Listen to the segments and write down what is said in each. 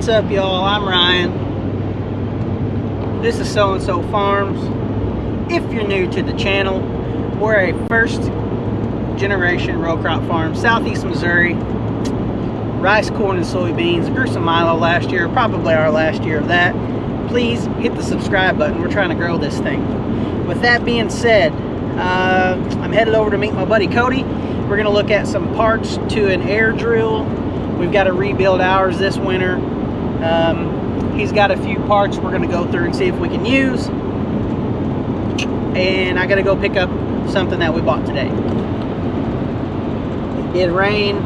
What's up, y'all? I'm Ryan. This is So and So Farms. If you're new to the channel, we're a first generation row crop farm, southeast Missouri. Rice, corn, and soybeans. Grew some milo last year, probably our last year of that. Please hit the subscribe button. We're trying to grow this thing. With that being said, I'm headed over to meet my buddy Cody. We're going to look at some parts to an air drill. We've got to rebuild ours this winter. He's got a few parts we're going to go through and see if we can use. And I got to go pick up something that we bought today. It did rain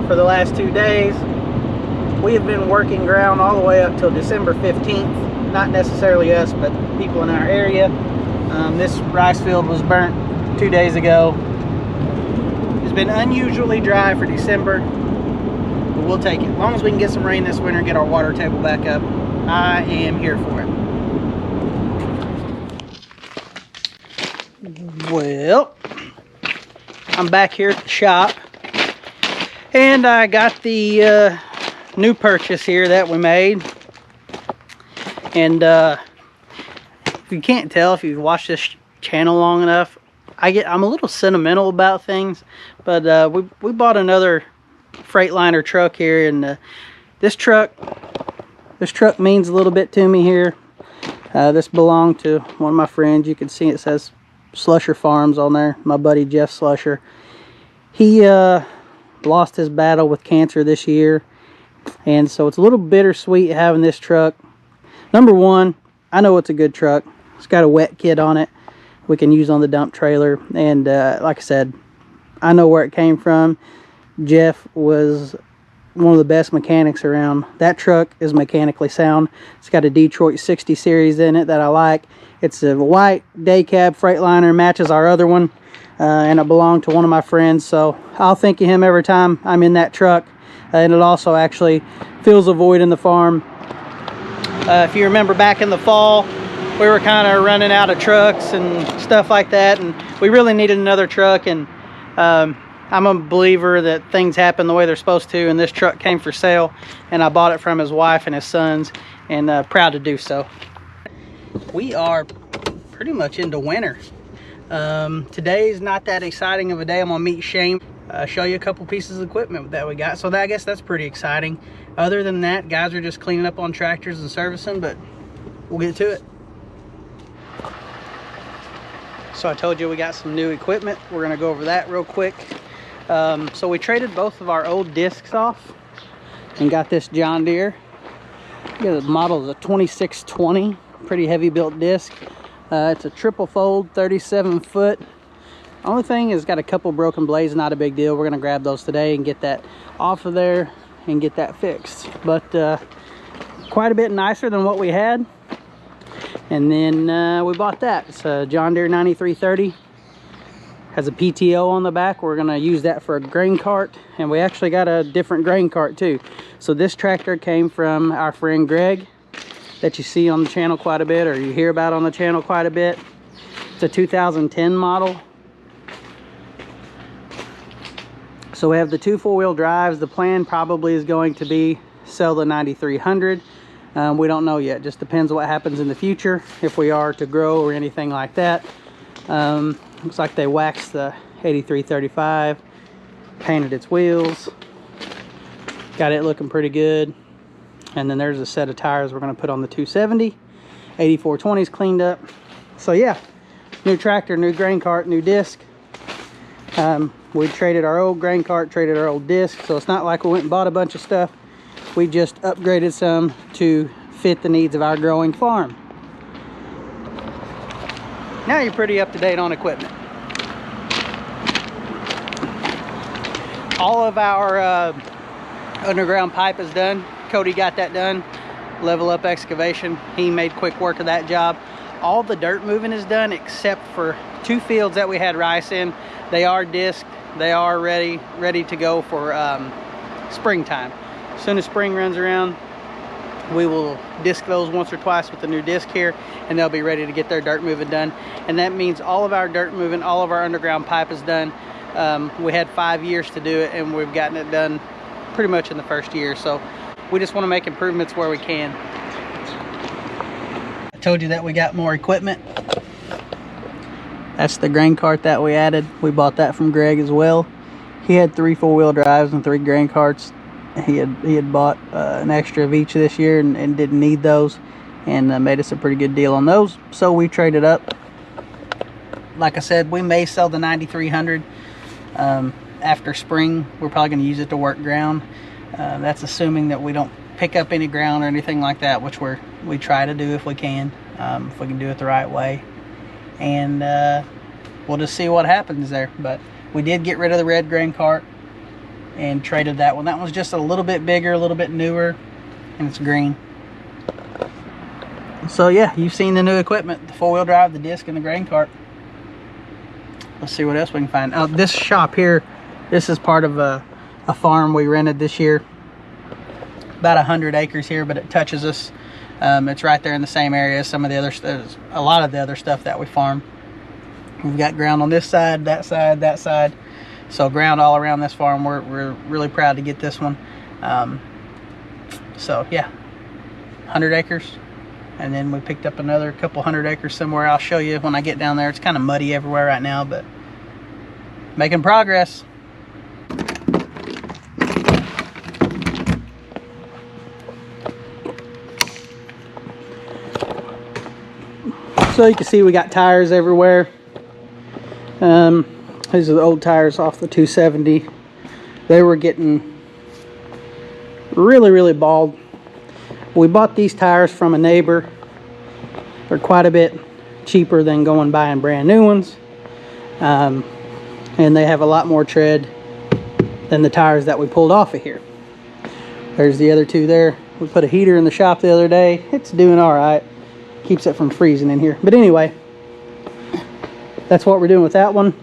for the last 2 days. We have been working ground all the way up till December 15th. Not necessarily us, but people in our area. This rice field was burnt 2 days ago. It's been unusually dry for December, but we'll take it. As long as we can get some rain this winter and get our water table back up, I am here for it. Well, I'm back here at the shop, and I got the new purchase here that we made. And if you can't tell, if you've watched this channel long enough, I'm a little sentimental about things, but we bought another Freightliner truck here, and this truck means a little bit to me here. This belonged to one of my friends. You can see it says Slusher Farms on there. My buddy Jeff Slusher. He lost his battle with cancer this year, and so it's a little bittersweet having this truck. Number one, I know it's a good truck. It's got a wet kit on it we can use on the dump trailer, and like I said, I know where it came from. Jeff was one of the best mechanics around. That truck is mechanically sound. It's got a Detroit 60 series in it that I like. It's a white day cab Freightliner, matches our other one, and it belonged to one of my friends, so I'll think of him every time I'm in that truck. And it also actually fills a void in the farm. If you remember back in the fall, we were kind of running out of trucks and stuff like that, and we really needed another truck. And I'm a believer that things happen the way they're supposed to, and this truck came for sale, and I bought it from his wife and his sons, and proud to do so. We are pretty much into winter. Today's not that exciting of a day. I'm gonna meet Shane, show you a couple pieces of equipment that we got, so I guess that's pretty exciting. Other than that, guys are just cleaning up on tractors and servicing, but we'll get to it. So I told you we got some new equipment. We're gonna go over that real quick. So we traded both of our old discs off and got this John Deere. The model is a 2620, pretty heavy built disc. It's a triple fold, 37 foot. Only thing is, got a couple broken blades, not a big deal. We're gonna grab those today and get that off of there and get that fixed. But quite a bit nicer than what we had. And then we bought that. It's a John Deere 9330. Has a PTO on the back. We're gonna use that for a grain cart, and we actually got a different grain cart too. So this tractor came from our friend Greg, that you see on the channel quite a bit, or you hear about on the channel quite a bit. It's a 2010 model. So we have the two four-wheel drives. The plan probably is going to be sell the 9300. We don't know yet. Just depends what happens in the future, if we are to grow or anything like that. Looks like they waxed the 8335, painted its wheels, got it looking pretty good. And then there's a set of tires we're going to put on the 270. 8420's cleaned up. So yeah, new tractor, new grain cart, new disc. We traded our old grain cart, traded our old disc, so it's not like we went and bought a bunch of stuff. We just upgraded some to fit the needs of our growing farm. Now you're pretty up to date on equipment. All of our underground pipe is done. Cody got that done. Level Up Excavation, he made quick work of that job. All the dirt moving is done except for 2 fields that we had rice in. They are disked. They are ready to go for springtime. As soon as spring runs around, we will disc those once or twice with the new disc here, and they'll be ready to get their dirt moving done. And that means all of our dirt moving, all of our underground pipe is done. We had 5 years to do it, and we've gotten it done pretty much in the first year. So We just want to make improvements where we can. I told you that we got more equipment. That's the grain cart that we added. We bought that from Greg as well. He had 3 4-wheel drives and 3 grain carts. He had bought an extra of each this year and didn't need those, and made us a pretty good deal on those. So we traded up. Like I said, we may sell the 9300 after spring. We're probably going to use it to work ground. That's assuming that we don't pick up any ground or anything like that, which we try to do if we can do it the right way. And we'll just see what happens there. But we did get rid of the red grain cart and traded that one. That one's just a little bit bigger, a little bit newer, and it's green. So yeah, you've seen the new equipment, the 4-wheel drive, the disc, and the grain cart. Let's see what else we can find. This shop here, this is part of a farm we rented this year. About 100 acres here, but it touches us. It's right there in the same area as some of the other, a lot of the other stuff that we farm. We've got ground on this side, that side, that side. So ground all around this farm. We're really proud to get this one. So yeah, 100 acres. And then we picked up another couple 100 acres somewhere. I'll show you when I get down there. It's kind of muddy everywhere right now, but making progress. So you can see we got tires everywhere. These are the old tires off the 270. They were getting really bald. We bought these tires from a neighbor. They're quite a bit cheaper than going buying brand new ones. And they have a lot more tread than the tires that we pulled off of here. There's the other two there. We put a heater in the shop the other day. It's doing all right. Keeps it from freezing in here. But anyway, that's what we're doing with that one.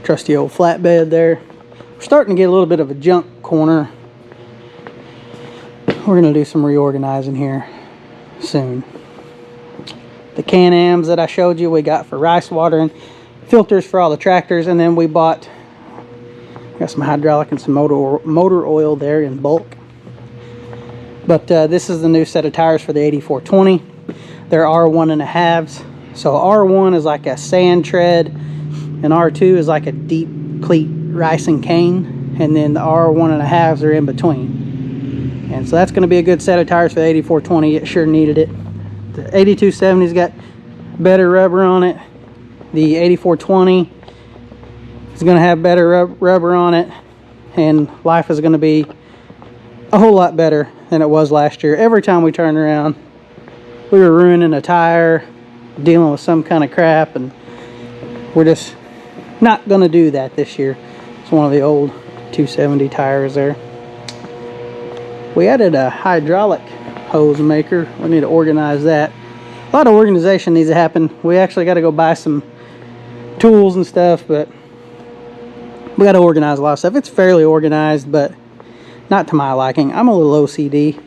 Trusty old flatbed there. We're starting to get a little bit of a junk corner. We're going to do some reorganizing here soon. The Can-Ams that I showed you, we got for rice watering, filters for all the tractors, and then we got some hydraulic and some motor oil there in bulk. But this is the new set of tires for the 8420. They're R1.5s. So R1 is like a sand tread, and R2 is like a deep cleat rice and cane, and then the R1.5s are in between. And so that's going to be a good set of tires for the 8420. It sure needed it. The 8270's got better rubber on it. The 8420 is going to have better rubber on it, and life is going to be a whole lot better than it was last year. Every time we turned around, we were ruining a tire, dealing with some kind of crap, and we're just not going to do that this year. It's one of the old 270 tires there. We added a hydraulic hose maker. We need to organize that. A lot of organization needs to happen. We actually got to go buy some tools and stuff, but we got to organize a lot of stuff. It's fairly organized, but not to my liking. I'm a little OCD.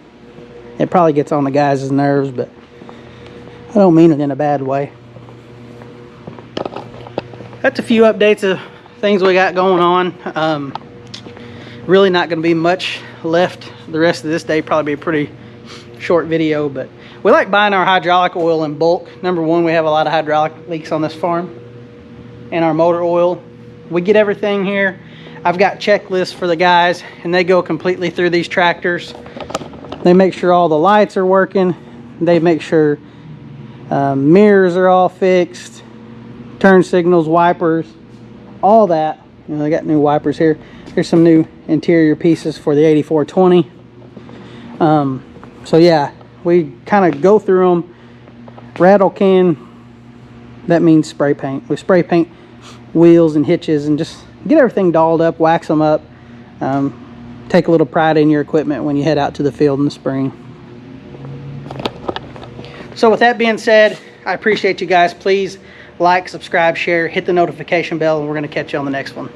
It probably gets on the guys' nerves, but I don't mean it in a bad way. That's a few updates of things we got going on. Really not going to be much left the rest of this day. Probably be a pretty short video, but we like buying our hydraulic oil in bulk. Number one, we have a lot of hydraulic leaks on this farm. And our motor oil, we get everything here. I've got checklists for the guys, and they go completely through these tractors. They make sure all the lights are working. They make sure mirrors are all fixed, turn signals, wipers, all that. You know, they got new wipers here. Here's some new interior pieces for the 8420. So yeah, we kind of go through them. Rattle can, that means spray paint. We spray paint wheels and hitches and just get everything dolled up, wax them up. Take a little pride in your equipment when you head out to the field in the spring. So with that being said, I appreciate you guys. Please like, subscribe, share, hit the notification bell, and we're going to catch you on the next one.